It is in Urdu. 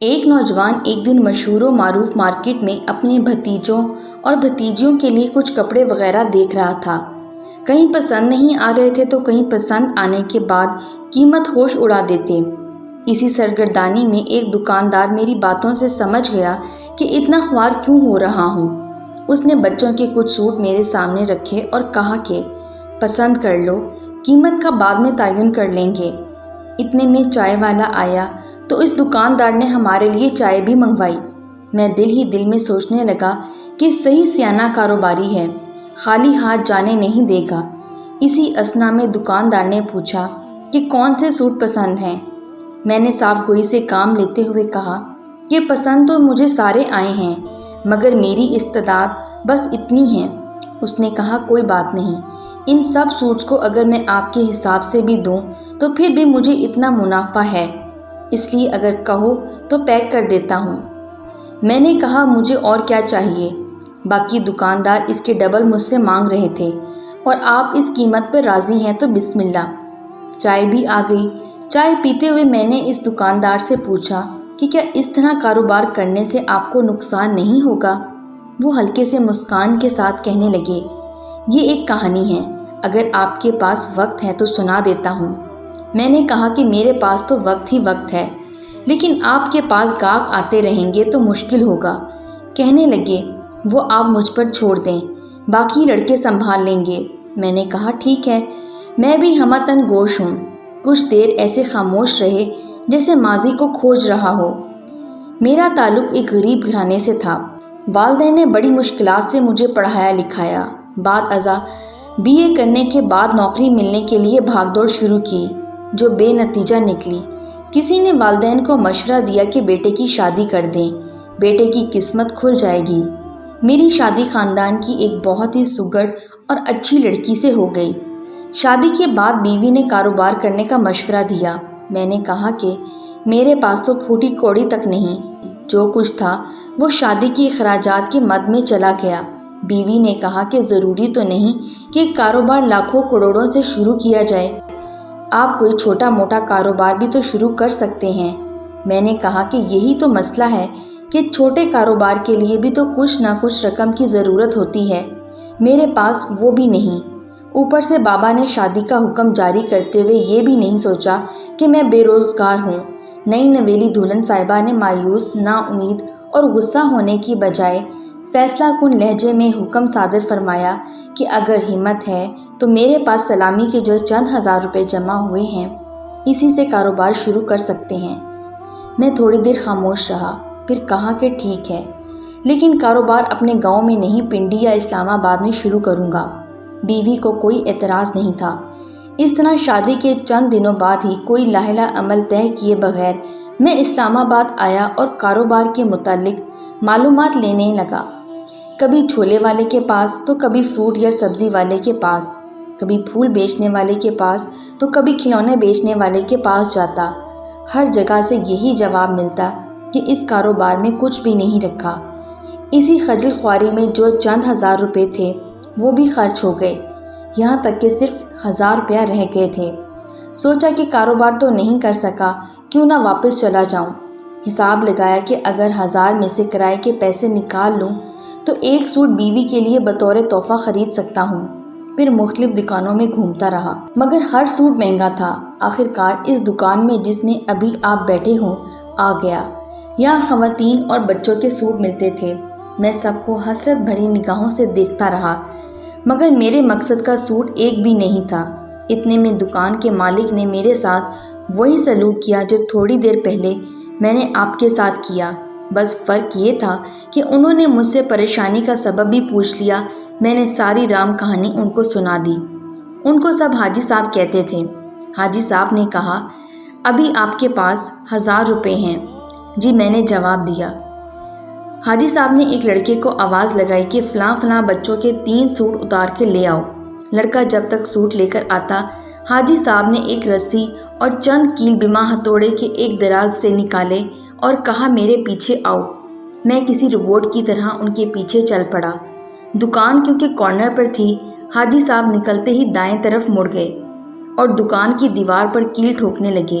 ایک نوجوان ایک دن مشہور و معروف مارکیٹ میں اپنے بھتیجوں اور بھتیجیوں کے لیے کچھ کپڑے وغیرہ دیکھ رہا تھا۔ کہیں پسند نہیں آ رہے تھے تو کہیں پسند آنے کے بعد قیمت ہوش اڑا دیتے۔ اسی سرگردانی میں ایک دکاندار میری باتوں سے سمجھ گیا کہ اتنا خوار کیوں ہو رہا ہوں۔ اس نے بچوں کے کچھ سوٹ میرے سامنے رکھے اور کہا کہ پسند کر لو، قیمت کا بعد میں تعین کر لیں گے۔ اتنے میں چائے والا آیا تو اس دکاندار نے ہمارے لیے چائے بھی منگوائی۔ میں دل ہی دل میں سوچنے لگا کہ صحیح سیانہ کاروباری ہے، خالی ہاتھ جانے نہیں دے گا۔ اسی اثنا میں دکاندار نے پوچھا کہ کون سے سوٹ پسند ہیں۔ میں نے صاف گوئی سے کام لیتے ہوئے کہا کہ پسند تو مجھے سارے آئے ہیں، مگر میری استطاعت بس اتنی ہے۔ اس نے کہا کوئی بات نہیں، ان سب سوٹس کو اگر میں آپ کے حساب سے بھی دوں تو پھر بھی مجھے اتنا منافع ہے، اس لیے اگر کہو تو پیک کر دیتا ہوں۔ میں نے کہا مجھے اور کیا چاہیے، باقی دکاندار اس کے ڈبل مجھ سے مانگ رہے تھے، اور آپ اس قیمت پر راضی ہیں تو بسم اللہ۔ چائے بھی آ گئی۔ چائے پیتے ہوئے میں نے اس دکاندار سے پوچھا کہ کیا اس طرح کاروبار کرنے سے آپ کو نقصان نہیں ہوگا؟ وہ ہلکے سے مسکان کے ساتھ کہنے لگے، یہ ایک کہانی ہے، اگر آپ کے پاس وقت ہے تو سنا دیتا ہوں۔ میں نے کہا کہ میرے پاس تو وقت ہی وقت ہے، لیکن آپ کے پاس گاہک آتے رہیں گے تو مشکل ہوگا۔ کہنے لگے وہ آپ مجھ پر چھوڑ دیں، باقی لڑکے سنبھال لیں گے۔ میں نے کہا ٹھیک ہے، میں بھی ہمتن گوش ہوں۔ کچھ دیر ایسے خاموش رہے جیسے ماضی کو کھوج رہا ہو۔ میرا تعلق ایک غریب گھرانے سے تھا۔ والدین نے بڑی مشکلات سے مجھے پڑھایا لکھایا۔ بعد ازاں BA کرنے کے بعد نوکری ملنے کے لیے بھاگ دوڑ شروع کی، جو بے نتیجہ نکلی۔ کسی نے والدین کو مشورہ دیا کہ بیٹے کی شادی کر دیں، بیٹے کی قسمت کھل جائے گی۔ میری شادی خاندان کی ایک بہت ہی سگڑ اور اچھی لڑکی سے ہو گئی۔ شادی کے بعد بیوی نے کاروبار کرنے کا مشورہ دیا۔ میں نے کہا کہ میرے پاس تو پھوٹی کوڑی تک نہیں، جو کچھ تھا وہ شادی کے اخراجات کے مد میں چلا گیا۔ بیوی نے کہا کہ ضروری تو نہیں کہ کاروبار لاکھوں کروڑوں سے شروع کیا جائے، آپ کوئی چھوٹا موٹا کاروبار بھی تو شروع کر سکتے ہیں۔ میں نے کہا کہ یہی تو مسئلہ ہے کہ چھوٹے کاروبار کے لیے بھی تو کچھ نہ کچھ رقم کی ضرورت ہوتی ہے، میرے پاس وہ بھی نہیں۔ اوپر سے بابا نے شادی کا حکم جاری کرتے ہوئے یہ بھی نہیں سوچا کہ میں بے روزگار ہوں۔ نئی نویلی دلہن صاحبہ نے مایوس، نا امید اور غصہ ہونے کی بجائے فیصلہ کن لہجے میں حکم صادر فرمایا کہ اگر ہمت ہے تو میرے پاس سلامی کے جو چند ہزار روپے جمع ہوئے ہیں، اسی سے کاروبار شروع کر سکتے ہیں۔ میں تھوڑی دیر خاموش رہا، پھر کہا کہ ٹھیک ہے، لیکن کاروبار اپنے گاؤں میں نہیں، پنڈی یا اسلام آباد میں شروع کروں گا۔ بیوی کو کوئی اعتراض نہیں تھا۔ اس طرح شادی کے چند دنوں بعد ہی کوئی لاحلہ عمل طے کیے بغیر میں اسلام آباد آیا اور کاروبار کے متعلق معلومات لینے لگا۔ کبھی چھولے والے کے پاس تو کبھی فروٹ یا سبزی والے کے پاس، کبھی پھول بیچنے والے کے پاس تو کبھی کھلونے بیچنے والے کے پاس جاتا۔ ہر جگہ سے یہی جواب ملتا کہ اس کاروبار میں کچھ بھی نہیں رکھا۔ اسی خجل خواری میں جو چند ہزار روپے تھے وہ بھی خرچ ہو گئے، یہاں تک کہ صرف 1000 روپیہ رہ گئے تھے۔ سوچا کہ کاروبار تو نہیں کر سکا، کیوں نہ واپس چلا جاؤں۔ حساب لگایا کہ اگر 1000 میں سے کرائے کے پیسے نکال لوں تو ایک سوٹ بیوی کے لیے بطور تحفہ خرید سکتا ہوں۔ پھر مختلف دکانوں میں گھومتا رہا، مگر ہر سوٹ مہنگا تھا۔ آخرکار اس دکان میں جس میں ابھی آپ بیٹھے ہوں آ گیا۔ یہاں خواتین اور بچوں کے سوٹ ملتے تھے۔ میں سب کو حسرت بھری نگاہوں سے دیکھتا رہا، مگر میرے مقصد کا سوٹ ایک بھی نہیں تھا۔ اتنے میں دکان کے مالک نے میرے ساتھ وہی سلوک کیا جو تھوڑی دیر پہلے میں نے آپ کے ساتھ کیا، بس فرق یہ تھا کہ انہوں نے مجھ سے پریشانی کا سبب بھی پوچھ لیا۔ میں نے ساری رام کہانی ان کو سنا دی۔ ان کو سب حاجی صاحب کہتے تھے۔ حاجی صاحب نے کہا ابھی آپ کے پاس 1000 روپے ہیں؟ جی، میں نے جواب دیا۔ حاجی صاحب نے ایک لڑکے کو آواز لگائی کہ فلاں فلاں بچوں کے 3 سوٹ اتار کے لے آؤ۔ لڑکا جب تک سوٹ لے کر آتا، حاجی صاحب نے ایک رسی اور چند کیل بما ہتھوڑے کے ایک دراز سے نکالے اور کہا میرے پیچھے آؤ۔ میں کسی روبوٹ کی طرح ان کے پیچھے چل پڑا۔ دکان کیونکہ کارنر پر تھی، حاجی صاحب نکلتے ہی دائیں طرف مڑ گئے اور دکان کی دیوار پر کیل ٹھوکنے لگے۔